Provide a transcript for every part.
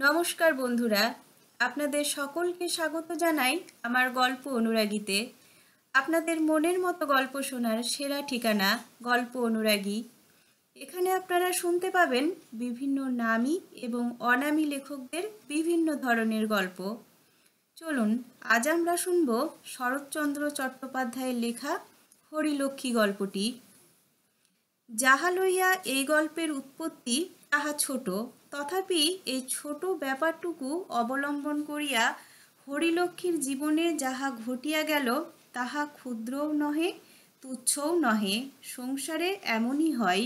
নমস্কার বন্ধুরা, আপনাদের সকলকে স্বাগত জানাই আমার গল্প অনুরাগীতে। আপনাদের মনের মতো গল্প শোনার সেরা ঠিকানা গল্প অনুরাগী। এখানে আপনারা শুনতে পাবেন বিভিন্ন নামী এবং অনামী লেখকদের বিভিন্ন ধরনের গল্প। চলুন আজ আমরা শুনব শরৎচন্দ্র চট্টোপাধ্যায়ের লেখা হরিলক্ষ্মী গল্পটি। যাহা লইয়া এই গল্পের উৎপত্তি তাহা ছোট, তথাপি এই ছোট ব্যাপারটুকু অবলম্বন করিয়া হরিলক্ষ্মীর জীবনে যাহা ঘটিয়া গেল তাহা ক্ষুদ্রও নহে, তুচ্ছও নহে। সংসারে এমনই হয়।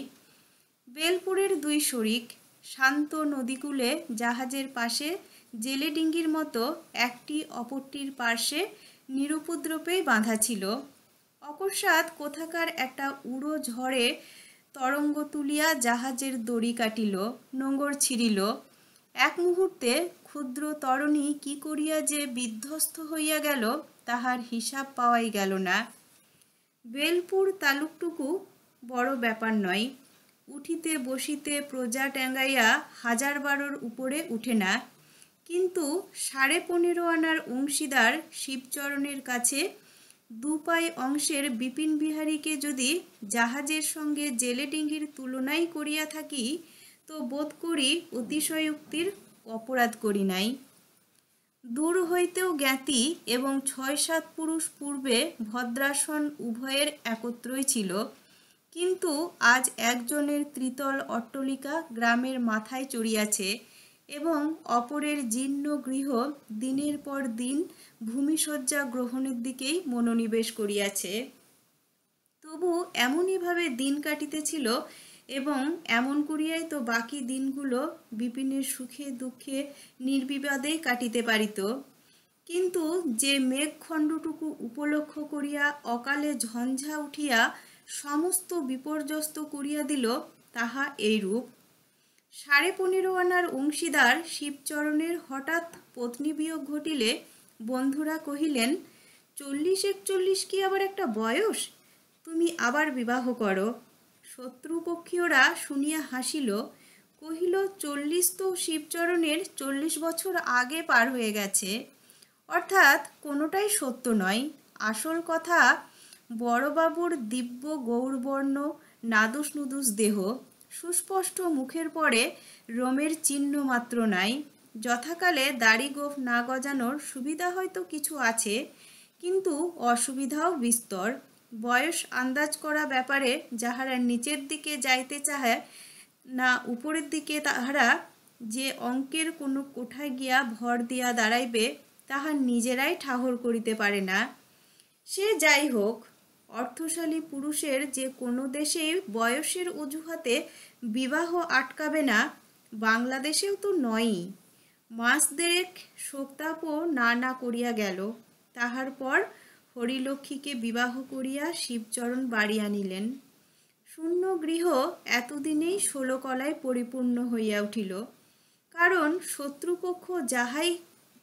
বেলপুরের দুই শরিক শান্ত নদীকূলে জাহাজের পাশে জেলে ডিঙ্গির মতো একটি অপরটির পার্শ্বে নিরুপদ্রবেই বাঁধা ছিল। অকস্মাৎ কোথাকার একটা উড়ো ঝড়ে তরঙ্গ তুলিয়া জাহাজের দড়ি কাটিল, নোঙর ছিঁড়িল। এক মুহূর্তে ক্ষুদ্র তরণী কি করিয়া যে বিধ্বস্ত হইয়া গেল তাহার হিসাব পাওয়াই গেল না। বেলপুর তালুকটুকু বড় ব্যাপার নয়, উঠিতে বসিতে প্রজা ট্যাঙ্গাইয়া 1000-12 উপরে উঠে না। কিন্তু 15.5 আনার অংশীদার শিবচরণের কাছে 2 পাই অংশের বিপিন বিহারীকে যদি জাহাজের সঙ্গে জেলে ডিঙ্গির তুলনাই করিয়া থাকি, তো বোধ করি অতিশয়োক্তির অপরাধ করি নাই। দূর হইতেও জ্ঞাতি এবং 6-7 পুরুষ পূর্বে ভদ্রাসন উভয়ের একত্রই ছিল, কিন্তু আজ একজনের ত্রিতল অট্টলিকা গ্রামের মাথায় চড়িয়াছে এবং অপরের জীর্ণ গৃহ দিনের পর দিন ভূমিশয্যা গ্রহণের দিকেই মনোনিবেশ করিয়াছে। তবু এমনইভাবে দিন কাটিতেছিল এবং এমন করিয়াই তো বাকি দিনগুলো বিপিনের সুখে দুঃখে নির্বিবাদেই কাটিতে পারিত। কিন্তু যে মেঘখণ্ডটুকু উপলক্ষ করিয়া অকালে ঝঞ্ঝা উঠিয়া সমস্ত বিপর্যস্ত করিয়া দিল, তাহা এইরূপ। 15.5 আনার অংশীদার শিবচরণের হঠাৎ পত্নী বিয়োগ ঘটিলে বন্ধুরা কহিলেন, 40-41 কি আবার একটা বয়স? তুমি আবার বিবাহ করো। শত্রুপক্ষীয়রা শুনিয়া হাসিল, কহিল, 40 তো শিবচরণের 40 বছর আগে পার হয়ে গেছে। অর্থাৎ কোনোটাই সত্য নয়। আসল কথা, বড়বাবুর দিব্য গৌরবর্ণ নাদুস নুদুস দেহ, সুস্পষ্ট মুখের পরে রোমের চিহ্ন মাত্র নাই। যথাকালে দাড়ি গোঁফ না গজানোর সুবিধা হয়তো কিছু আছে, কিন্তু অসুবিধাও বিস্তর। বয়স আন্দাজ করা ব্যাপারে যাহারা নিচের দিকে যাইতে চাহে না উপরের দিকে, তাহারা যে অঙ্কের কোনো কোঠায় গিয়া ভর দিয়া দাঁড়াইবে তাহা নিজেরাই ঠাহর করিতে পারে না। সে যাই হোক, অর্থশালী পুরুষের যে কোনো দেশেই বয়সের অজুহাতে বিবাহ আটকাবে না, বাংলাদেশেও তো নয়ই। মাস দেড়েক শোকতাপও না করিয়া গেল। তাহার পর হরিলক্ষ্মীকে বিবাহ করিয়া শিবচরণ বাড়ি আনিলেন। শূন্য গৃহ এতদিনেই 16 কলায় পরিপূর্ণ হইয়া উঠিল। কারণ শত্রুপক্ষ যাহাই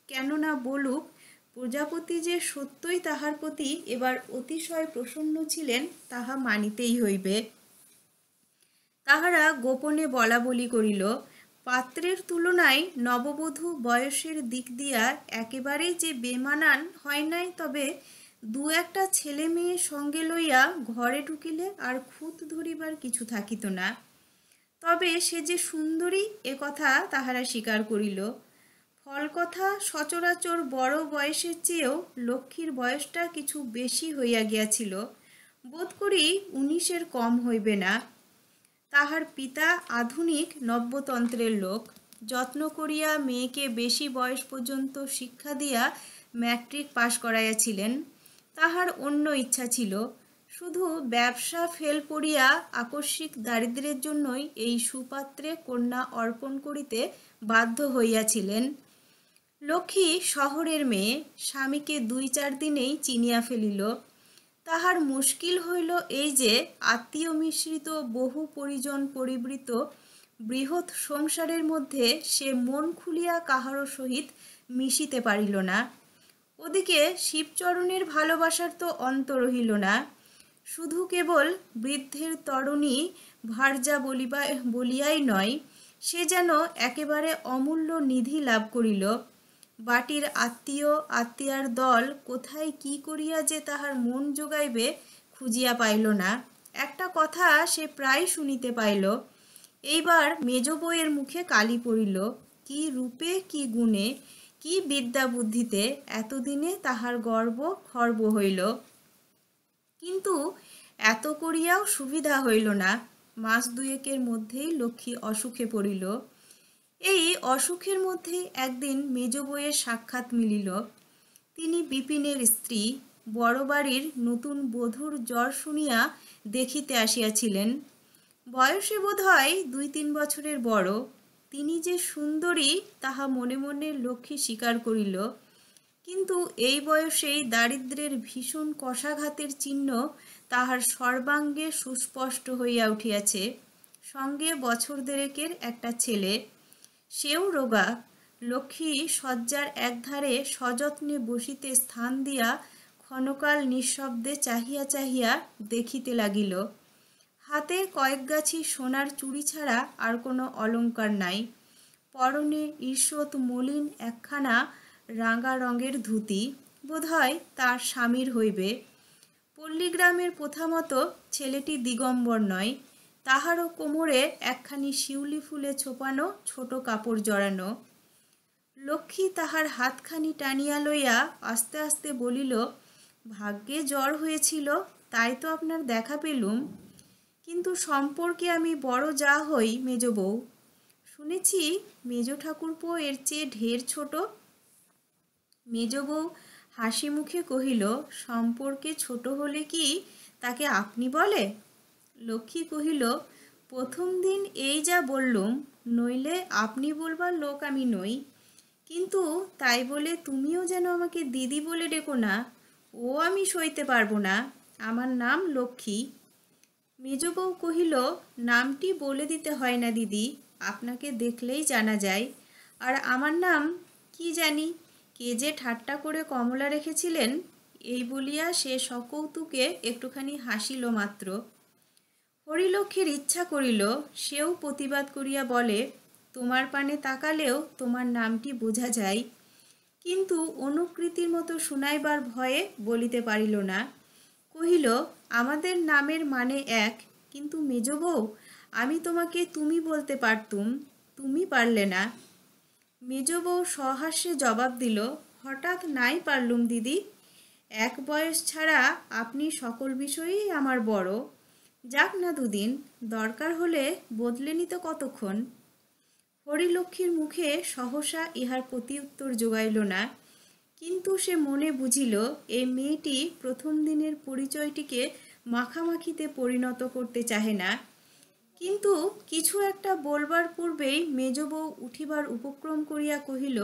কেন না বলুক, প্রজাপতি যে সত্যই তাহার প্রতি এবার অতিশয় প্রসন্ন ছিলেন তাহা মানিতেই হইবে। তাহারা গোপনে বলা বলি করিল, পাত্রের তুলনায় নববধূ বয়সের দিক দিয়া একেবারেই যে বেমানান হয় নাই, তবে 2-1টা ছেলে মেয়ে সঙ্গে লইয়া ঘরে ঢুকিলে আর খুঁত ধরিবার কিছু থাকিত না। তবে সে যে সুন্দরী এ কথা তাহারা স্বীকার করিল। ফল কথা, সচরাচর বড় বয়সের চেয়েও লক্ষ্মীর বয়সটা কিছু বেশি হইয়া গিয়াছিল। বোধ করি 19-এর কম হইবে না। তাহার পিতা আধুনিক নব্যতন্ত্রের লোক। যত্ন করিয়া মেয়েকে বেশি বয়স পর্যন্ত শিক্ষা দিয়া ম্যাট্রিক পাশ করাইয়াছিলেন। তাহার অন্য ইচ্ছা ছিল, শুধু ব্যবসা ফেল করিয়া আকস্মিক দারিদ্র্যের জন্যই এই সুপাত্রে কন্যা অর্পণ করিতে বাধ্য হইয়াছিলেন। লক্ষ্মী শহরের মেয়ে, স্বামীকে 2-4 দিনেই চিনিয়া ফেলিল। তাহার মুশকিল হইল এই যে, আত্মীয় মিশ্রিত বহু পরিজন পরিবৃত বৃহৎ সংসারের মধ্যে সে মন খুলিয়া কাহারও সহিত মিশিতে পারিল না। ওদিকে শিবচরণের ভালোবাসার তো অন্ত রহিল না। শুধু কেবল বৃদ্ধের তরণী ভার্যা বলিয়াই নয়, সে যেন একেবারে অমূল্য নিধি লাভ করিল। বাটির আত্মীয়ার দল কোথায় কি করিয়া যে তাহার মন যোগাইবে খুঁজিয়া পাইল না। একটা কথা সে প্রায় শুনিতে পাইল। এইবার মেজ বউয়ের মুখে কালি পড়িল। কি রূপে, কি গুণে, কি বিদ্যা বুদ্ধিতে এতদিনে তাহার গর্ব খর্ব হইল। কিন্তু এত করিয়াও সুবিধা হইল না। মাস দুয়েকের মধ্যেই লক্ষ্মী অসুখে পড়িল। এই অসুখের মধ্যেই একদিন মেজ বউয়ের সাক্ষাৎ মিলিল। তিনি বিপিনের স্ত্রী, বড় বাড়ির নতুন বধূর জ্বর শুনিয়া দেখিতে আসিয়াছিলেন। বয়সে বোধ হয় 2-3 বছরের বড়। তিনি যে সুন্দরী তাহা মনে মনে লক্ষ্মী স্বীকার করিল। কিন্তু এই বয়সেই দারিদ্র্যের ভীষণ কষাঘাতের চিহ্ন তাহার সর্বাঙ্গে সুস্পষ্ট হইয়া উঠিয়াছে। সঙ্গে বছর দেড়েকের একটা ছেলে, সেও রোগা। লক্ষ্মী শয্যার একধারে সযত্নে বসিতে স্থান দিয়া ক্ষণকাল নিঃশব্দে চাহিয়া চাহিয়া দেখিতে লাগিল। হাতে কয়েকগাছি সোনার চুড়ি ছাড়া আর কোনো অলঙ্কার নাই। পরনে ঈষৎ মলিন একখানা রাঙা রঙের ধুতি, বোধহয় তার স্বামীর হইবে। পল্লীগ্রামের প্রথা মতো ছেলেটি দিগম্বর নয়, তাহারও কোমরে একখানি শিউলি ফুলে ছোপানো ছোট কাপড় জড়ানো। লক্ষ্মী তাহার হাতখানি টানিয়া লইয়া আস্তে আস্তে বলিল, ভাগ্যে জ্বর হয়েছিল, তাই তো আপনার দেখা পেলুম। কিন্তু সম্পর্কে আমি বড় যা হই মেজ বউ। শুনেছি মেজ ঠাকুরপো এর চেয়ে ঢের ছোট। মেজ বউ হাসি মুখে কহিল, সম্পর্কে ছোট হলে কি তাকে আপনি বলে? লক্ষ্মী কহিল, প্রথম দিন এই যা বললুম, নইলে আপনি বলবার লোক আমি নই। কিন্তু তাই বলে তুমিও যেন আমাকে দিদি বলে ডেকো না, ও আমি সইতে পারবো না। আমার নাম লক্ষ্মী। মেজ বউ কহিল, নামটি বলে দিতে হয় না দিদি, আপনাকে দেখলেই জানা যায়। আর আমার নাম কি জানি, কে যে ঠাট্টা করে কমলা রেখেছিলেন। এই বলিয়া সে সকৌতুকে একটুখানি হাসিল মাত্র। হরিলক্ষ্মীর ইচ্ছা করিল সেও প্রতিবাদ করিয়া বলে, তোমার পানে তাকালেও তোমার নামটি বোঝা যায়। কিন্তু অনুকৃতির মতো শুনাইবার ভয়ে বলিতে পারিল না। কহিল, আমাদের নামের মানে এক, কিন্তু মেজ বউ, আমি তোমাকে তুমি বলতে পারতুম, তুমি পারলে না। মেজ বউ সহাস্যে জবাব দিল, হঠাৎ নাই পারলুম দিদি। এক বয়স ছাড়া আপনি সকল বিষয়েই আমার বড়। যাক না দুদিন, দরকার হলে বদলে নিতে কতক্ষণ। হরিলক্ষ্মীর মুখে সহসা ইহার প্রত্যুত্তর জোগাইল না। কিন্তু সে মনে বুঝিল এই মেয়েটি প্রথম দিনের পরিচয়টিকে মাখামাখিতে পরিণত করতে চাহে না। কিন্তু কিছু একটা বলবার পূর্বেই মেজ বউ উঠিবার উপক্রম করিয়া কহিল,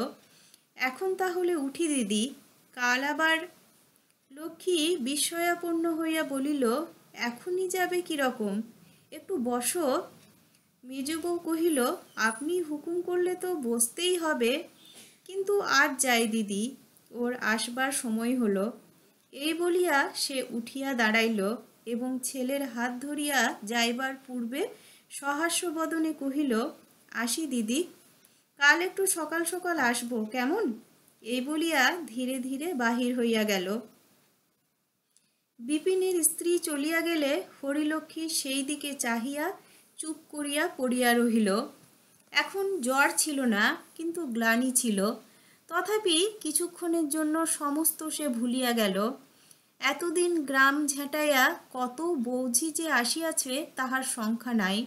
এখন তাহলে উঠি দিদি, কাল আবার। লক্ষ্মী বিস্ময়াপন্ন হইয়া বলিল, এখনই যাবে কিরকম, একটু বসো। মেজ বউ কহিল, আপনি হুকুম করলে তো বসতেই হবে, কিন্তু আজ যাই দিদি, ওর আসবার সময় হলো। এই বলিয়া সে উঠিয়া দাঁড়াইল এবং ছেলের হাত ধরিয়া যাইবার পূর্বে সহাস্য বদনে কহিল, আসি দিদি, কাল একটু সকাল সকাল আসবো কেমন? এই বলিয়া ধীরে ধীরে বাহির হইয়া গেল। বিপিনের স্ত্রী চলিয়া গেলে হরিলক্ষ্মী সেই দিকে চাহিয়া চুপ করিয়া পড়িয়া রহিল। এখন জ্বর ছিল না, কিন্তু গ্লানি ছিল। তথাপি কিছুক্ষণের জন্য সমস্ত সে ভুলিয়া গেল। এতদিন গ্রাম ঝেঁটাইয়া কত বৌঝি যে আসিয়াছে তাহার সংখ্যা নাই।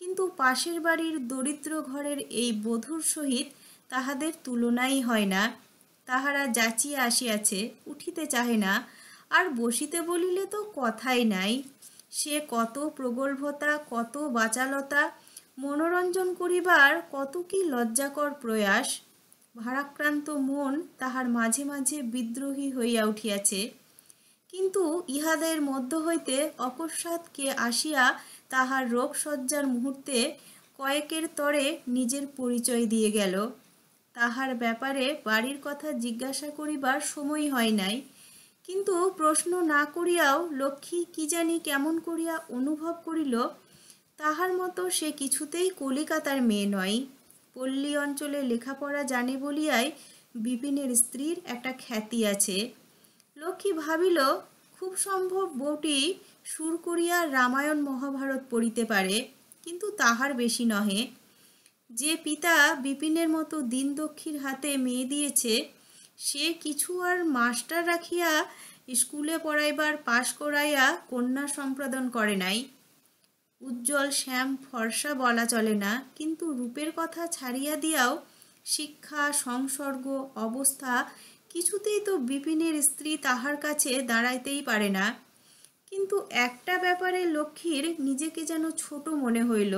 কিন্তু পাশের বাড়ির দরিদ্র ঘরের এই বধূর সহিত তাহাদের তুলনাই হয় না। তাহারা যাচিয়া আসিয়াছে, উঠিতে চাহে না, আর বসিতে বলিলে তো কথাই নাই। সে কত প্রগল্ভতা, কত বাচালতা, মনোরঞ্জন করিবার কত কি লজ্জাকর প্রয়াস। ভারাক্রান্ত মন তাহার মাঝে মাঝে বিদ্রোহী হইয়া উঠিয়াছে। কিন্তু ইহাদের মধ্য হইতে অকস্মাৎ কে আসিয়া তাহার রোগশয্যার মুহূর্তে কয়েকের তরে নিজের পরিচয় দিয়ে গেল। তাহার ব্যাপারে বাড়ির কথা জিজ্ঞাসা করিবার সময় হয় নাই। কিন্তু প্রশ্ন না করিয়াও লক্ষ্মী কি জানি কেমন করিয়া অনুভব করিল তাহার মতো সে কিছুতেই কলিকাতার মেয়ে নয়। পল্লী অঞ্চলে লেখাপড়া জানে বলিয়াই বিপিনের স্ত্রীর একটা খ্যাতি আছে। লক্ষ্মী ভাবিল, খুব সম্ভব বউটি সুর করিয়া রামায়ণ মহাভারত পড়িতে পারে, কিন্তু তাহার বেশি নহে। যে পিতা বিপিনের মতো দীনদক্ষীর হাতে মেয়ে দিয়েছে, সে কিছু আর মাস্টার রাখিয়া স্কুলে পড়াইবার পাশ করাইয়া কন্যা সম্পাদন করে নাই। উজ্জ্বল শ্যাম ফর্সা বলা চলে না, কিন্তু রূপের কথা ছাড়িয়া দিয়াও শিক্ষা, সংসর্গ, অবস্থা কিছুতেই তো বিপিনের স্ত্রী তাহার কাছে দাঁড়াইতেই পারে না। কিন্তু একটা ব্যাপারে লক্ষ্মীর নিজেকে যেন ছোট মনে হইল,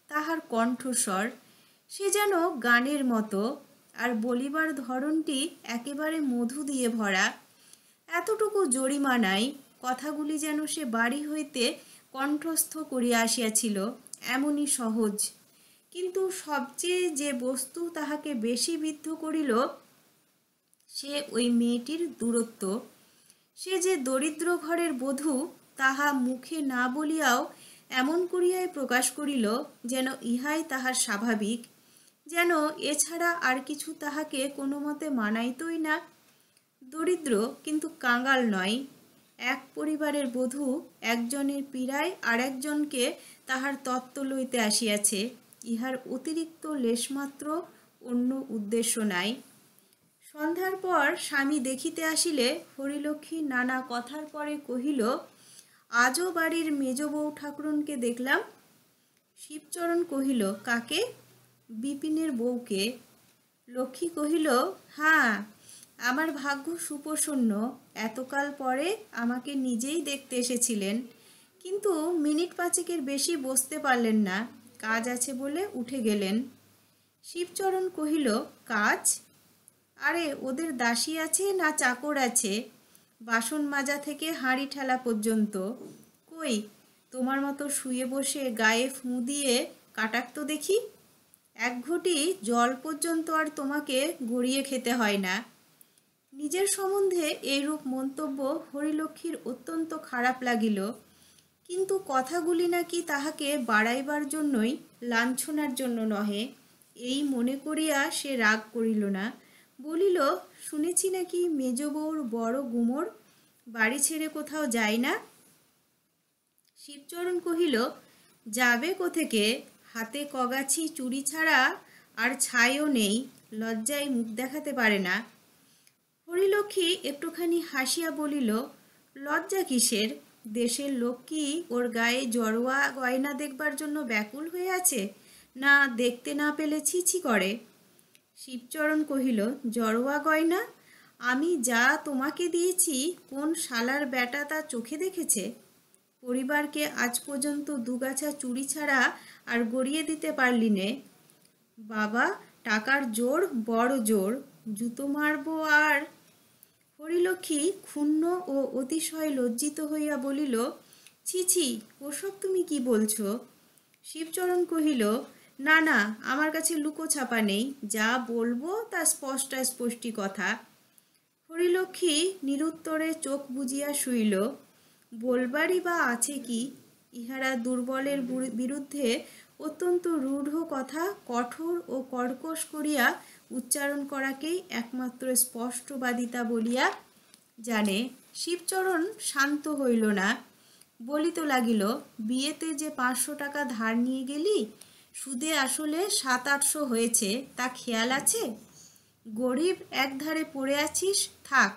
তাহার কণ্ঠস্বর। সে যেন গানের মতো, আর বলিবার ধরনটি একেবারে মধু দিয়ে ভরা। এতটুকু জরিমানায় কথাগুলি যেন সে বাড়ি হইতে কণ্ঠস্থ করিয়া আসিয়াছিল, এমনই সহজ। কিন্তু সবচেয়ে যে বস্তু তাহাকে বেশি বিদ্ধ করিল, সে ওই মেয়েটির দূরত্ব। সে যে দরিদ্র ঘরের বধূ, তাহা মুখে না বলিয়াও এমন করিয়াই প্রকাশ করিল যেন ইহাই তাহার স্বাভাবিক, যেন এছাড়া আর কিছু তাহাকে কোনো মতে মানাইতই না। দরিদ্র কিন্তু কাঙাল নয়। এক পরিবারের বধূ একজনের পীড়ায় আর একজনকে তাহার তত্ত্ব লইতে আসিয়াছে, ইহার অতিরিক্ত লেশমাত্র অন্য উদ্দেশ্য নাই। সন্ধ্যার পর স্বামী দেখিতে আসিলে হরিলক্ষ্মী নানা কথার পরে কহিল, আজও বাড়ির মেজ বউ ঠাকুরনকে দেখলাম। শিবচরণ কহিল, কাকে? বিপিনের বউকে। লক্ষ্মী কহিল, হ্যাঁ, আমার ভাগ্য সুপ্রসন্ন, এতকাল পরে আমাকে নিজেই দেখতে এসেছিলেন, কিন্তু মিনিট পাঁচেকের বেশি বসতে পারলেন না, কাজ আছে বলে উঠে গেলেন। শিবচরণ কহিল, কাজ? আরে, ওদের দাসী আছে না চাকর আছে? বাসন মাজা থেকে হাঁড়ি ঠেলা পর্যন্ত। কই, তোমার মতো শুয়ে বসে গায়ে ফুঁ দিয়ে কাটাক তো দেখি। এক ঘটি জল পর্যন্ত আর তোমাকে গড়িয়ে খেতে হয় না। নিজের সম্বন্ধে এইরূপ মন্তব্য হরিলক্ষ্মীর অত্যন্ত খারাপ লাগিল, কিন্তু কথাগুলি নাকি তাহাকে বাড়াইবার জন্যই, লাঞ্ছনার জন্য নহে, এই মনে করিয়া সে রাগ করিল না। বলিল, শুনেছি নাকি মেজ বউর বড় গুমর, বাড়ি ছেড়ে কোথাও যায় না। শিবচরণ কহিল, যাবে কোথেকে, হাতে কগাছি চুড়ি ছাড়া আর ছাইও নেই, লজ্জায় মুখ দেখাতে পারে না। হরিলক্ষ্মী একটুখানি হাসিয়া বলিল, লজ্জা কিসের? দেশের লোক কি ওর গায়ে জড়োয়া গয়না দেখবার জন্য ব্যাকুল হয়ে আছে, না দেখতে না পেলে ছিছি করে? শিবচরণ কহিল, জড়োয়া গয়না? আমি যা তোমাকে দিয়েছি, কোন শালার বেটা তা চোখে দেখেছে? পরিবারকে আজ পর্যন্ত দুগাছা চুড়ি ছাড়া আর গড়িয়ে দিতে পারলি নে। বাবা, টাকার জোর বড় জোর, জুতো মারব আর। হরিলক্ষ্মী ক্ষুণ্ণ ও অতিশয় লজ্জিত হইয়া বলিল, ছি ছি, ওসব তুমি কি বলছো? শিবচরণ কহিল, না না, আমার কাছে লুকোছাপা নেই, যা বলবো তা স্পষ্টি কথা। হরিলক্ষ্মী নিরুত্তরে চোখ বুজিয়া শুইল। বলবারই বা আছে কি? ইহারা দুর্বলের বিরুদ্ধে অত্যন্ত রূঢ় কথা কঠোর ও কর্কশ করিয়া উচ্চারণ করাকেই একমাত্র স্পষ্টবাদিতা বলিয়া জানে। শিবচরণ শান্ত হইল না, বলিতে লাগিল, বিয়েতে যে 500 টাকা ধার নিয়ে গেলি, সুদে আসলে 700-800 হয়েছে, তা খেয়াল আছে? গরিব একধারে পড়ে আছিস, থাক,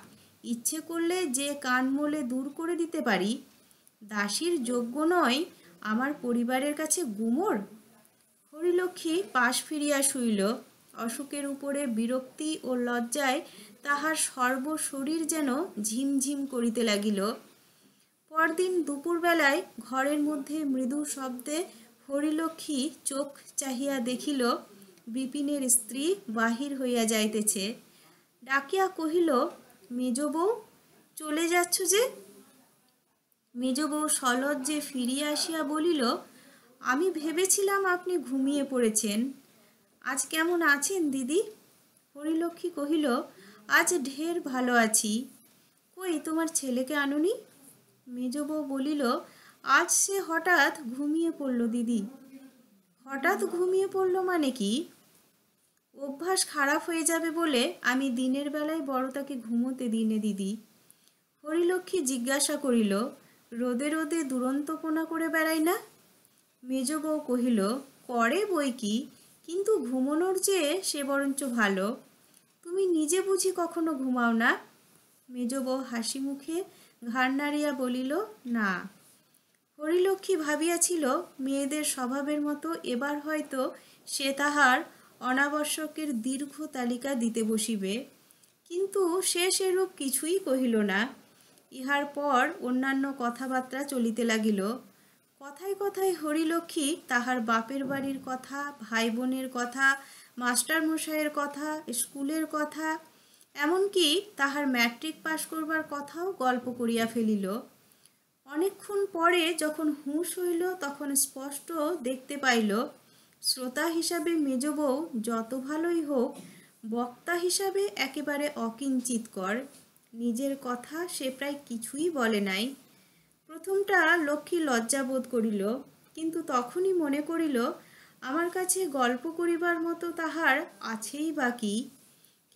ইচ্ছে করলে যে কান মোলে দূর করে দিতে পারি। দাসীর যোগ্য নয় আমার পরিবারের কাছে গুমর। হরিলক্ষ্মী পাশ ফিরিয়া শুইল। অসুখের উপরে বিরক্তি ও লজ্জায় তাহার সর্বশরীর যেন ঝিমঝিম করিতে লাগিল। পরদিন দুপুরবেলায় ঘরের মধ্যে মৃদু শব্দে হরিলক্ষ্মী চোখ চাহিয়া দেখিল, বিপিনের স্ত্রী বাহির হইয়া যাইতেছে। ডাকিয়া কহিল, মেজ বউ, চলে যাচ্ছ যে? মেজ বউ সলজ্জে ফিরিয়া আসিয়া বলিল, আমি ভেবেছিলাম আপনি ঘুমিয়ে পড়েছেন। আজ কেমন আছেন দিদি? হরিলক্ষ্মী কহিল, আজ ঢের ভালো আছি। কই, তোমার ছেলেকে আনুনি? মেজ বউ বলিল, আজ সে হঠাৎ ঘুমিয়ে পড়ল দিদি। হঠাৎ ঘুমিয়ে পড়ল মানে কি? অভ্যাস খারাপ হয়ে যাবে বলে আমি দিনের বেলায় বড়টাকে ঘুমোতে দিনে দিদি। হরিলক্ষ্মী জিজ্ঞাসা করিল, রোদে রোদে দুরন্তপনা করে বেড়াই না? মেজ বউ কহিল, করে বই কি, কিন্তু ঘুমোনোর চেয়ে সে বরঞ্চ ভালো। তুমি নিজে বুঝি কখনো ঘুমাও না? মেজ বউ হাসি মুখে ঘাড় নাড়িয়া বলিল, না। হরিলক্ষ্মী ভাবিয়াছিল মেয়েদের স্বভাবের মতো এবার হয়তো সে তাহার অনাবশ্যকের দীর্ঘ তালিকা দিতে বসিবে, কিন্তু সে সেরূপ কিছুই কহিল না। ইহার পর অন্যান্য কথাবার্তা চলিতে লাগিল। কথায় কথায় হরিলক্ষ্মী তাহার বাপের বাড়ির কথা, ভাই বোনের কথা, মাস্টারমশাইয়ের কথা, স্কুলের কথা, এমনকি তাহার ম্যাট্রিক পাশ করবার কথাও গল্প করিয়া ফেলিল। অনেকক্ষণ পরে যখন হুঁশ হইল তখন স্পষ্ট দেখতে পাইল শ্রোতা হিসাবে মেজ বউ যত ভালোই হোক, বক্তা হিসাবে একেবারে অকিঞ্চিৎকর। নিজের কথা সে প্রায় কিছুই বলে নাই। প্রথমটা লক্ষ্মী লজ্জা বোধ করিল, কিন্তু তখনই মনে করিল আমার কাছে গল্প করিবার মতো তাহার আছেই বা কি।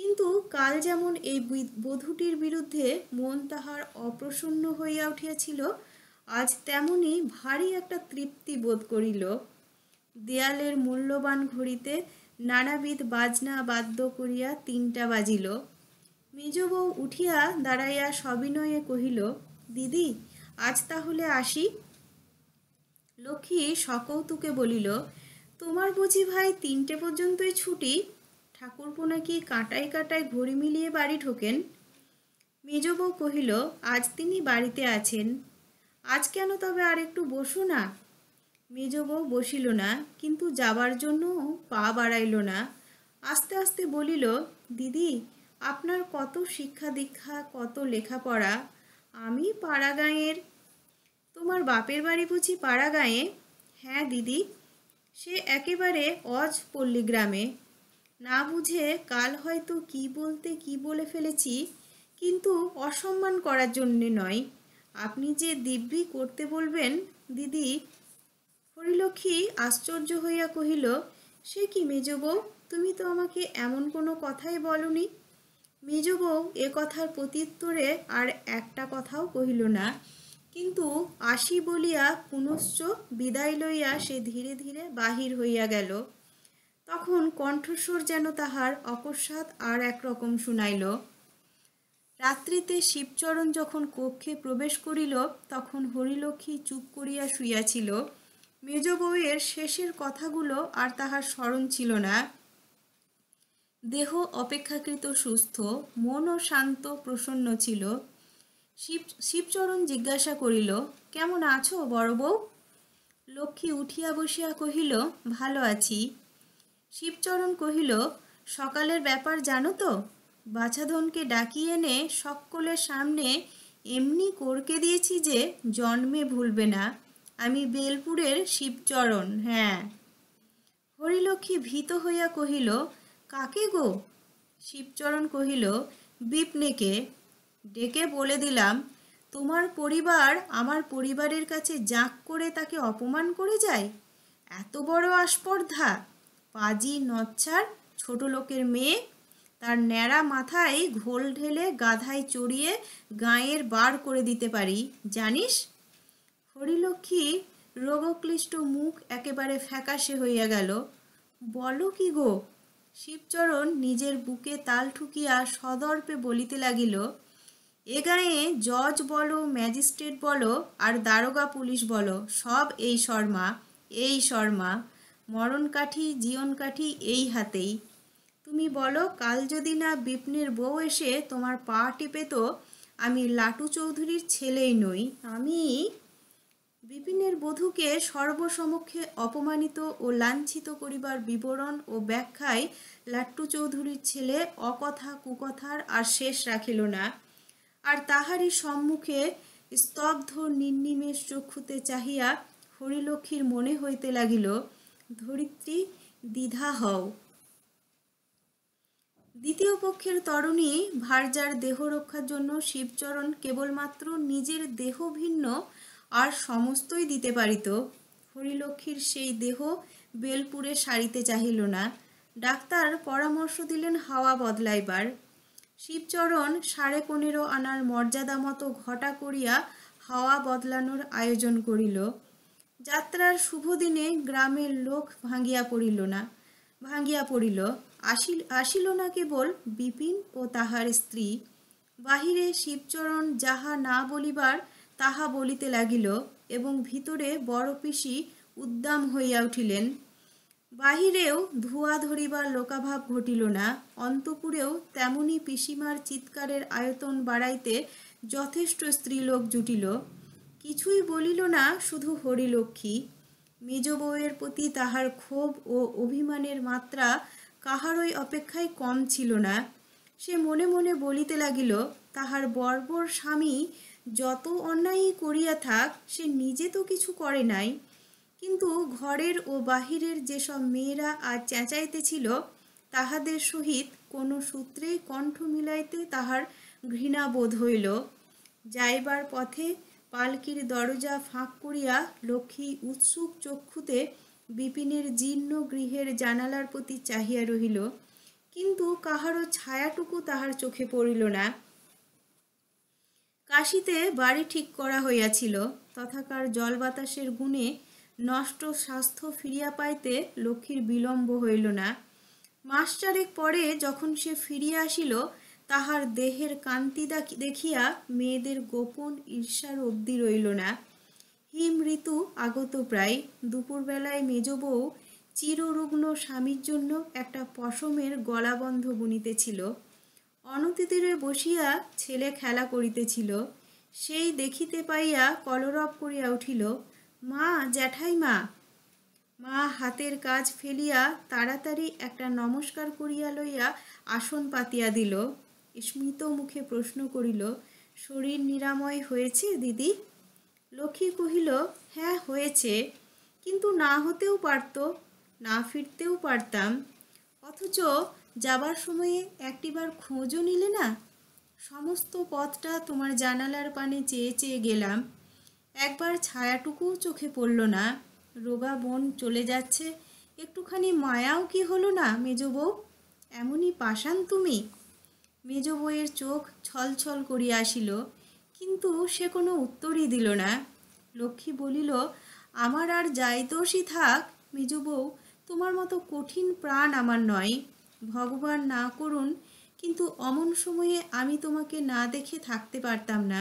কিন্তু কাল যেমন এই বধূটির বিরুদ্ধে মন তাহার অপ্রসন্ন হইয়া উঠিয়াছিল, আজ তেমনি ভারী একটা তৃপ্তি বোধ করিল। দেয়ালের মূল্যবান ঘড়িতে নানাবিধ বাজনা বাদ্য করিয়া 3টা বাজিল। মেজ বউ উঠিয়া দাঁড়াইয়া সবিনয়ে কহিল, দিদি, আজ তাহলে আসি? লক্ষ্মী সকৌতুকে বলিল, তোমার বুঝি ভাই 3টে পর্যন্তই ছুটি? ঠাকুরপো নাকি কাঁটায় কাঁটায় ঘড়ি মিলিয়ে বাড়ি ঢোকেন। মেজ বউ কহিল, আজ তিনি বাড়িতে আছেন। আজ কেন তবে আর একটু বসো না? মেজ বউ বসিল না, কিন্তু যাবার জন্য পা বাড়াইল না। আস্তে আস্তে বলিল, দিদি, আপনার কত শিক্ষা দীক্ষা, কত লেখাপড়া। আমি পাড়া গাঁয়ের। তোমার বাপের বাড়ি বুঝি পাড়া গাঁয়ে? হ্যাঁ দিদি, সে একেবারে অজ পল্লী গ্রামে। না বুঝে কাল হয়তো কি বলতে কি বলে ফেলেছি, কিন্তু অসম্মান করার জন্যে নয়। আপনি যে দিব্যি করতে বলবেন দিদি। হরিলক্ষ্মী আশ্চর্য হইয়া কহিল, সে কি মেজ বউ, তুমি তো আমাকে এমন কোনো কথাই বলনি। মেজ বউ এ কথার প্রত্যুত্তরে আর একটা কথাও কহিল না, কিন্তু আসি বলিয়া পুনশ্চ বিদায় লইয়া সে ধীরে ধীরে বাহির হইয়া গেল। তখন কণ্ঠস্বর যেন তাহার অকস্মাৎ আর একরকম শুনাইল। রাত্রিতে শিবচরণ যখন কক্ষে প্রবেশ করিল তখন হরিলক্ষ্মী চুপ করিয়া শুইয়াছিল। মেজ বউয়ের শেষের কথাগুলো আর তাহার স্মরণ ছিল না। দেহ অপেক্ষাকৃত সুস্থ, মনও শান্ত প্রসন্ন ছিল। শিবচরণ জিজ্ঞাসা করিল, কেমন আছো বড় বউ? লক্ষ্মী উঠিয়া বসিয়া কহিল, ভালো আছি। শিবচরণ কহিল, সকালের ব্যাপার জানো তো? বাছাধনকে ডাকিয়ে এনে সকলের সামনে এমনি করকে দিয়েছি যে জন্মে ভুলবে না। আমি বেলপুরের শিবচরণ। হ্যাঁ। হরিলক্ষ্মী ভীত হইয়া কহিল, কাকে গো? শিবচরণ কহিল, বিপ্নেকে। ডেকে বলে দিলাম, তোমার পরিবার আমার পরিবারের কাছে জাঁক করে তাকে অপমান করে যায়? এত বড় আস্পর্ধা! পাজি নচ্ছার, ছোট লোকের মেয়ে। তার ন্যাড়া মাথায় ঘোল ঢেলে গাধায় চড়িয়ে গাঁয়ের বার করে দিতে পারি, জানিস? হরিলক্ষ্মী রোগক্লিষ্ট মুখ একেবারে ফ্যাকাশে হইয়া গেল। বলো কি গো? শিবচরণ নিজের বুকে তাল ঠুকিয়া সদর্পে বলিতে লাগিল, এ গাঁয়ে জজ বলো, ম্যাজিস্ট্রেট বলো, আর দারোগা পুলিশ বলো, সব এই শর্মা, এই শর্মা। মরণ কাঠি জীবন কাঠি এই হাতেই। তুমি বলো, কাল যদি না বিপিনের বউ এসে তোমার পা টিপে, তো আমি লাটু চৌধুরীর ছেলেই নই। আমি বিপিনের বধূকে সর্বসমক্ষে অপমানিত ও লাঞ্ছিত করিবার বিবরণ ও ব্যাখ্যায় লাট্টু চৌধুরীর ছেলে অকথা কুকথার আর শেষ রাখিল না। আর তাহারই সম্মুখে স্তব্ধ নির্নিমেষ চক্ষুতে চাহিয়া হরিলক্ষ্মীর মনে হইতে লাগিল, ধরিত্রী, দ্বিধা হও। দ্বিতীয় পক্ষের তরুণী ভার্যার দেহ রক্ষার জন্য শিবচরণ কেবলমাত্র নিজের দেহ ভিন্ন আর সমস্তই দিতে পারিত। হরিলক্ষ্মীর সেই দেহ বেলপুরে সারিতে চাহিল না। ডাক্তার পরামর্শ দিলেন হাওয়া বদলাইবার। শিবচরণ 15.5 আনার মর্যাদা মতো ঘটা করিয়া হাওয়া বদলানোর আয়োজন করিল। যাত্রার শুভ দিনে গ্রামের লোক ভাঙ্গিয়া পড়িল। আসিল না কেবল বিপিন ও তাহার স্ত্রী। বাহিরে শিবচরণ যাহা না বলিবার তাহা বলিতে লাগিল এবং ভিতরে বড় পিসি উদ্দাম হইয়া উঠিলেন। বাহিরেও ধোঁয়া ধরিবার লোকাভাব ঘটিল না। অন্তঃপুরেও তেমনি পিসিমার চিৎকারের আয়তন বাড়াইতে যথেষ্ট স্ত্রীলোক জুটিল। কিছুই বলিল না শুধু হরিলক্ষ্মী। মেজ বউয়ের প্রতি তাহার ক্ষোভ ও অভিমানের মাত্রা কাহারই অপেক্ষায় কম ছিল না। সে মনে মনে বলিতে লাগিল, তাহার বর্বর স্বামী যত অন্যায়ই করিয়া থাক, সে নিজে তো কিছু করে নাই। কিন্তু ঘরের ও বাহিরের যেসব মেয়েরা আজ চেঁচাইতেছিল, তাহাদের সহিত কোনো সূত্রেই কণ্ঠ মিলাইতে তাহার ঘৃণা বোধ হইল। যাইবার পথে পালকির দরজা ফাঁক করিয়া লক্ষ্মী উৎসুক চক্ষুতে বিপিনের জীর্ণ গৃহের জানালার প্রতি চাহিয়া রহিল, কিন্তু কাহারও ছায়াটুকু তাহার চোখে পড়িল না। কাশীতে বাড়ি ঠিক করা হইয়াছিল, তথাকার জল বাতাসের গুণে নষ্ট স্বাস্থ্য ফিরিয়া পাইতে লক্ষ্মীর বিলম্ব হইল না। মাস চারেক পরে যখন সে ফিরিয়া আসিল, তাহার দেহের কান্তি দেখিয়া মেয়েদের গোপন ঈর্ষার অবধি রইল না। হিম ঋতু আগত প্রায়। দুপুরবেলায় মেজ বউ চিররুগ্ন স্বামীর জন্য একটা পশমের গলাবন্ধ বুনিতেছিল। অনতিতীরে বসিয়া ছেলে খেলা করিতেছিল। সেই দেখিতে পাইয়া কলরব করিয়া উঠিল, মা, জ্যাঠাইমা। মা হাতের কাজ ফেলিয়া তাড়াতাড়ি একটা নমস্কার করিয়া লইয়া আসন পাতিয়া দিল। স্মিত মুখে প্রশ্ন করিল, শরীর নিরাময় হয়েছে দিদি? লক্ষ্মী কহিল, হ্যাঁ হয়েছে, কিন্তু না হতেও পারত, না ফিরতেও পারতাম। অথচ যাবার সময়ে একটিবার খোঁজও নিলে না। সমস্ত পথটা তোমার জানালার পানে চেয়ে চেয়ে গেলাম, একবার ছায়াটুকুও চোখে পড়ল না। রোগা বোন চলে যাচ্ছে, একটুখানি মায়াও কি হলো না মেজ বউ? এমনই পাষাণ তুমি। মেজ বউয়ের চোখ ছলছল করিয়া আসিল, কিন্তু সে কোনো উত্তরই দিল না। লক্ষ্মী বলিল, আমার আর যাই দোষই থাক মেজ বউ, তোমার মতো কঠিন প্রাণ আমার নয়। ভগবান না করুন, কিন্তু অমন সময়ে আমি তোমাকে না দেখে থাকতে পারতাম না।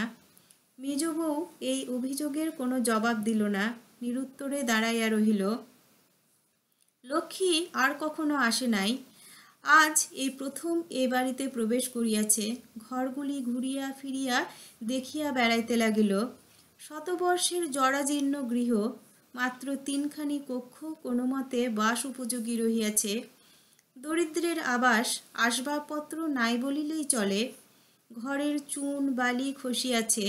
মেজ বউ এই অভিযোগের কোনো জবাব দিল না, নিরুত্তরে দাঁড়াইয়া রহিল। লক্ষ্মী আর কখনো আসে নাই, আজ এই প্রথম এ বাড়িতে প্রবেশ করিয়াছে। ঘরগুলি ঘুরিয়া ফিরিয়া দেখিয়া বেড়াইতে লাগিল। শতবর্ষের জরাজীর্ণ গৃহ, মাত্র 3খানি কক্ষ কোনো মতে বাস উপযোগী রহিয়াছে। দরিদ্রের আবাস, আসবাবপত্র নাই বলিলেই চলে। ঘরের চুন বালি খসিয়াছে,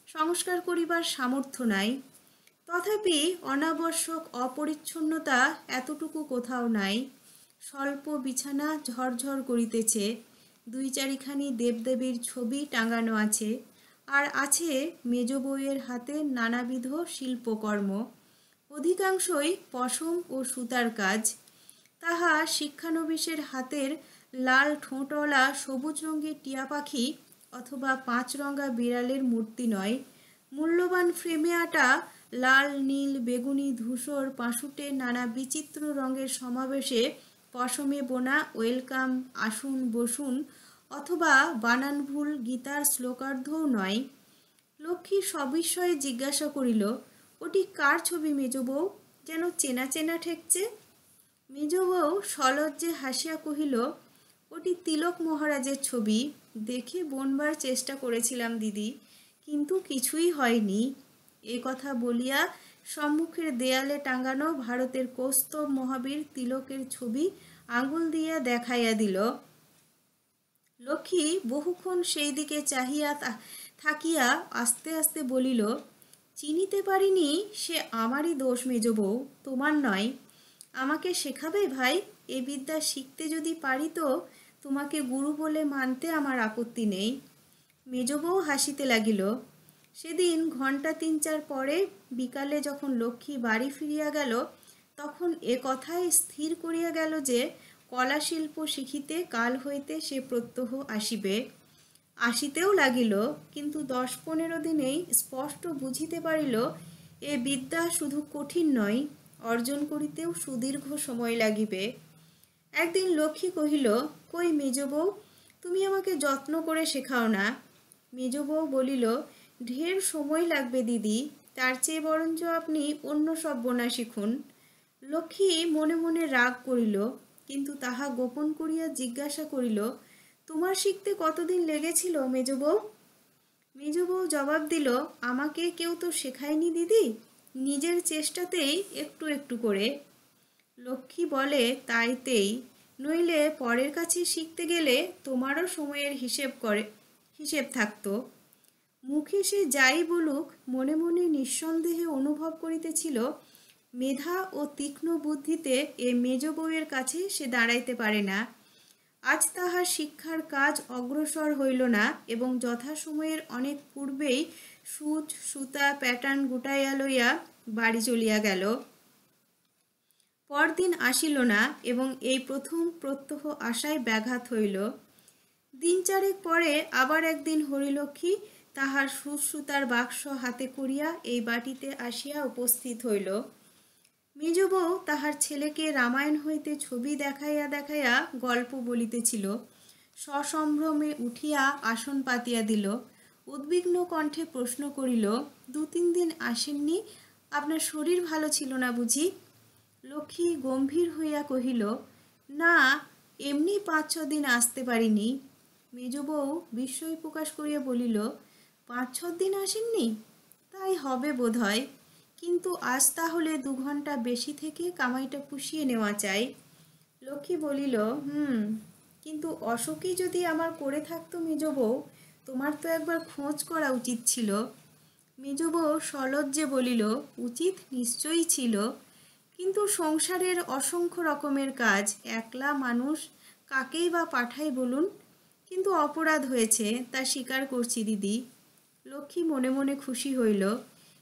সংস্কার করিবার সামর্থ্য নাই। তথাপি অনাবশ্যক অপরিচ্ছন্নতা এতটুকু কোথাও নাই। স্বল্প বিছানা ঝরঝর করিতেছে, 2-4খানি দেবদেবীর ছবি টাঙানো আছে, আর আছে মেজ বউয়ের হাতে নানাবিধ শিল্পকর্ম, অধিকাংশই পশম ও সুতার কাজ। তাহা শিক্ষানবিশের হাতের লাল ঠোঁটওয়ালা সবুজ রঙের টিয়া পাখি অথবা 5 রঙা বিড়ালের মূর্তি নয়। মূল্যবান ফ্রেমে আটা লাল, নীল, বেগুনি, ধূসর পাশুটে নানা বিচিত্র রঙের সমাবেশে পশমে বোনা ওয়েলকাম, আসুন, বসুন অথবা বানান ভুল গীতার শ্লোকার্ধও নয়। লক্ষ্মী সবিস্ময়ে জিজ্ঞাসা করিল, ওটি কার ছবি মেজ বউ? যেন চেনা চেনা ঠেকছে। মেজ বউ সলজ্জে হাসিয়া কহিল, ওটি তিলক মহারাজের ছবি। দেখে বনবার চেষ্টা করেছিলাম দিদি, কিন্তু কিছুই হয়নি। এ কথা বলিয়া সম্মুখের দেয়ালে টাঙানো ভারতের কৌস্তভ মহাবীর তিলকের ছবি আঙুল দিয়া দেখাইয়া দিল। লক্ষ্মী বহুক্ষণ সেই দিকে চাহিয়া থাকিয়া আস্তে আস্তে বলিল, চিনিতে পারিনি, সে আমারই দোষ মেজ বউ, তোমার নয়। আমাকে শেখাবে ভাই? এ বিদ্যা শিখতে যদি পারি তো তোমাকে গুরু বলে মানতে আমার আপত্তি নেই। মেজ বউ হাসিতে লাগিল। সেদিন ঘণ্টা ৩-৪ পরে বিকালে যখন লক্ষ্মী বাড়ি ফিরিয়া গেল, তখন এ কথাই স্থির করিয়া গেল যে কলাশিল্প শিখিতে কাল হইতে সে প্রত্যহ আসিবে। আসিতেও লাগিল, কিন্তু ১০-১৫ দিনেই স্পষ্ট বুঝিতে পারিল এ বিদ্যা শুধু কঠিন নয়, অর্জন করিতেও সুদীর্ঘ সময় লাগিবে। একদিন লক্ষ্মী কহিল, কই মেজ বউ, তুমি আমাকে যত্ন করে শেখাও না। মেজ বউ বলিল, ঢের সময় লাগবে দিদি, তার চেয়ে বরঞ্চ আপনি অন্য সব বোনা শিখুন। লক্ষ্মী মনে মনে রাগ করিল, কিন্তু তাহা গোপন করিয়া জিজ্ঞাসা করিল, তোমার শিখতে কতদিন লেগেছিল মেজ বউ? মেজ বউ জবাব দিল, আমাকে কেউ তো শেখায়নি দিদি, নিজের চেষ্টাতেই একটু একটু করে। লক্ষ্মী বলে, তাইতেই, নইলে পরের কাছে শিখতে গেলে তোমারও সময়ের হিসেব থাকতো। মুখে সে যাই বলুক, মনে মনে নিঃসন্দেহে অনুভব করিতেছিল মেধা ও তীক্ষ্ণ বুদ্ধিতে এ মেজ বউয়ের কাছে সে দাঁড়াইতে পারে না। আজ তাহার শিক্ষার কাজ অগ্রসর হইল না এবং যথাসময়ের অনেক পূর্বেই সূচ সুতা প্যাটার্ন গুটাইয়া লইয়া বাড়ি চলিয়া গেল। পরদিন আসিল না এবং এই প্রথম প্রত্যহ আশায় ব্যাঘাত হইল। দিন ৪ পরে আবার একদিন হরিলক্ষ্মী তাহার সুতার বাক্স হাতে করিয়া এই বাটিতে আসিয়া উপস্থিত হইল। মেজ বউ তাহার ছেলেকে রামায়ণ হইতে ছবি দেখাইয়া দেখাইয়া গল্প বলিতেছিল। সসম্ভ্রমে উঠিয়া আসন পাতিয়া দিল। উদ্বিগ্ন কণ্ঠে প্রশ্ন করিল, ২-৩ দিন আসেননি, আপনার শরীর ভালো ছিল না বুঝি? লক্ষ্মী গম্ভীর হইয়া কহিল, না, এমনি ৫-৬ দিন আসতে পারিনি। মেজ বউ বিস্ময় প্রকাশ করিয়া বলিল, ৫-৬ দিন আসেননি? তাই হবে বোধ হয়, কিন্তু আজ তাহলে ২ ঘণ্টা বেশি থেকে কামাইটা পুষিয়ে নেওয়া চাই। লক্ষ্মী বলিল, কিন্তু অসুখই যদি আমার করে থাকতো মেজ বউ, তোমার তো একবার খোঁজ করা উচিত ছিল। মেজ বউ সলজ্জে বলিল, উচিত নিশ্চয়ই ছিল, কিন্তু সংসারের অসংখ্য রকমের কাজ, একলা মানুষ কাকেই বা পাঠাই বলুন। কিন্তু অপরাধ হয়েছে, তা স্বীকার করছি দিদি। লক্ষ্মী মনে মনে খুশি হইল।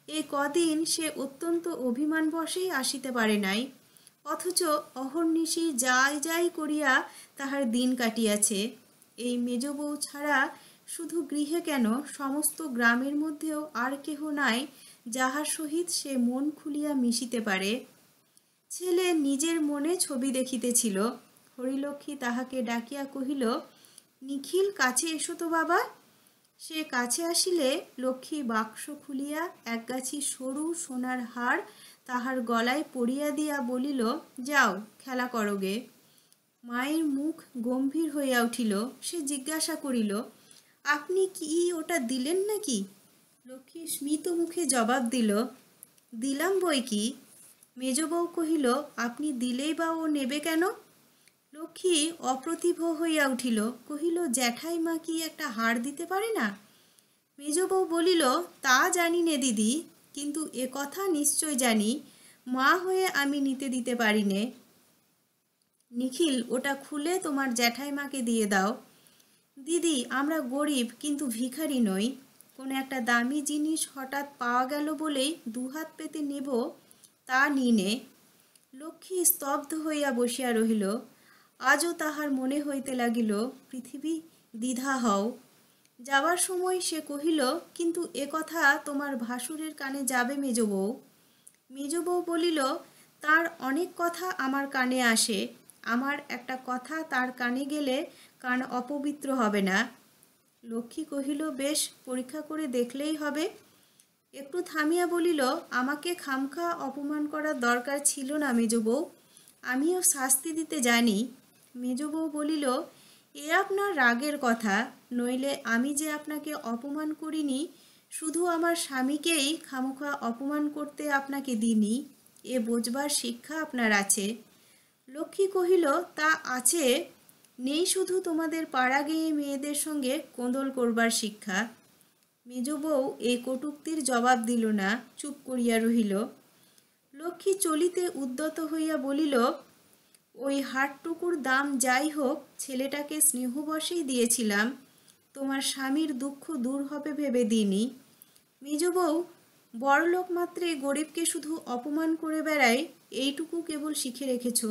এই কদিন সে অত্যন্ত অভিমানবশেই আসিতে পারে নাই, অথচ অহর্নিশি যাই যাই করিয়া তাহার দিন কাটিয়াছে। এই মেজ বউ ছাড়া শুধু গৃহে কেন, সমস্ত গ্রামের মধ্যেও আর কেহ নাই যাহার সহিত সে মন খুলিয়া মিশিতে পারে। ছেলে নিজের মনে ছবি দেখিতেছিল। হরিলক্ষ্মী তাহাকে ডাকিয়া কহিল, নিখিল, কাছে এসো তো বাবা। সে কাছে আসিলে লক্ষ্মী বাক্স খুলিয়া একগাছি সরু সোনার হার তাহার গলায় পরিয়া দিয়া বলিল, যাও খেলা করোগে। মায়ের মুখ গম্ভীর হইয়া উঠিল। সে জিজ্ঞাসা করিল, আপনি কি ওটা দিলেন নাকি? লক্ষ্মী স্মিত মুখে জবাব দিল, দিলাম বই কি। মেজ বউ কহিল, আপনি দিলেই বা ও নেবে কেন? লক্ষ্মী অপ্রতিভ হইয়া উঠিল, কহিল, জ্যাঠাইমা কি একটা হার দিতে পারে না? মেজ বউ বলিল, তা জানি নে দিদি, কিন্তু এ কথা নিশ্চয় জানি, মা হয়ে আমি নিতে দিতে পারি নে। নিখিল, ওটা খুলে তোমার জ্যাঠাইমাকে দিয়ে দাও। দিদি, আমরা গরিব কিন্তু ভিখারি নই, কোনো একটা দামি জিনিস হঠাৎ পাওয়া গেল বলেই দুহাত পেতে নেব, তা নিনে। লক্ষ্মী স্তব্ধ হইয়া বসিয়া রহিল। আজও তাহার মনে হইতে লাগিল, পৃথিবী দ্বিধা হও। যাবার সময় সে কহিল, কিন্তু এ কথা তোমার ভাসুরের কানে যাবে মেজ বউ। মেজ বউ বলিল, তার অনেক কথা আমার কানে আসে, আমার একটা কথা তার কানে গেলে কান অপবিত্র হবে না। লক্ষ্মী কহিল, বেশ, পরীক্ষা করে দেখলেই হবে। একটু থামিয়া বলিল, আমাকে খামখা অপমান করার দরকার ছিল না মেজ বউ, আমিও শাস্তি দিতে জানি। মেজ বউ বলিল, এ আপনার রাগের কথা, নইলে আমি যে আপনাকে অপমান করিনি, শুধু আমার স্বামীকেই খামোখা অপমান করতে আপনাকে দিইনি, এ বোঝবার শিক্ষা আপনার আছে। লক্ষ্মী কহিল, তা আছে, নেই শুধু তোমাদের পাড়া গেয়ে মেয়েদের সঙ্গে কোঁদল করবার শিক্ষা। মেজ বউ এই কটূক্তির জবাব দিল না, চুপ করিয়া রহিল। লক্ষ্মী চলিতে উদ্যত হইয়া বলিল, ওই হারটুকুর দাম যাই হোক, ছেলেটাকে স্নেহবশেই দিয়েছিলাম, তোমার স্বামীর দুঃখ দূর হবে ভেবে দিইনি। মেজ বউ বড়লোক মাত্রে গরিবকে শুধু অপমান করে বেড়ায়, এইটুকু কেবল শিখে রেখেছ।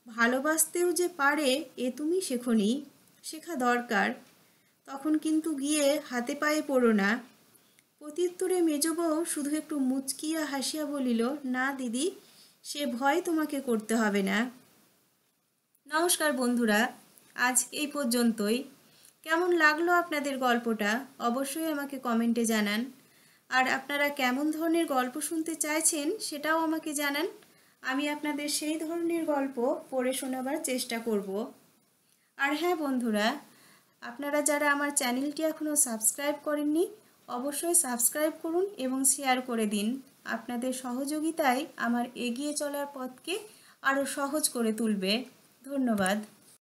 ভালোবাসতেও যে পারে এ তুমি শেখোনি, শেখা দরকার। তখন কিন্তু গিয়ে হাতে পায়ে পড়ো না। প্রত্যুত্তরে মেজ বউ শুধু একটু মুচকিয়া হাসিয়া বলিল, না দিদি, সে ভয় তোমাকে করতে হবে না। নমস্কার বন্ধুরা, আজ এই পর্যন্তই। কেমন লাগলো আপনাদের গল্পটা অবশ্যই আমাকে কমেন্টে জানান। আর আপনারা কেমন ধরনের গল্প শুনতে চাইছেন সেটাও আমাকে জানান। আমি আপনাদের সেই ধরনের গল্প পড়ে শোনাবার চেষ্টা করব। আর হ্যাঁ বন্ধুরা, আপনারা যারা আমার চ্যানেলটি এখনও সাবস্ক্রাইব করেননি অবশ্যই সাবস্ক্রাইব করুন এবং শেয়ার করে দিন। আপনাদের সহযোগিতায় আমার এগিয়ে চলার পথকে আরও সহজ করে তুলবে। ধন্যবাদ।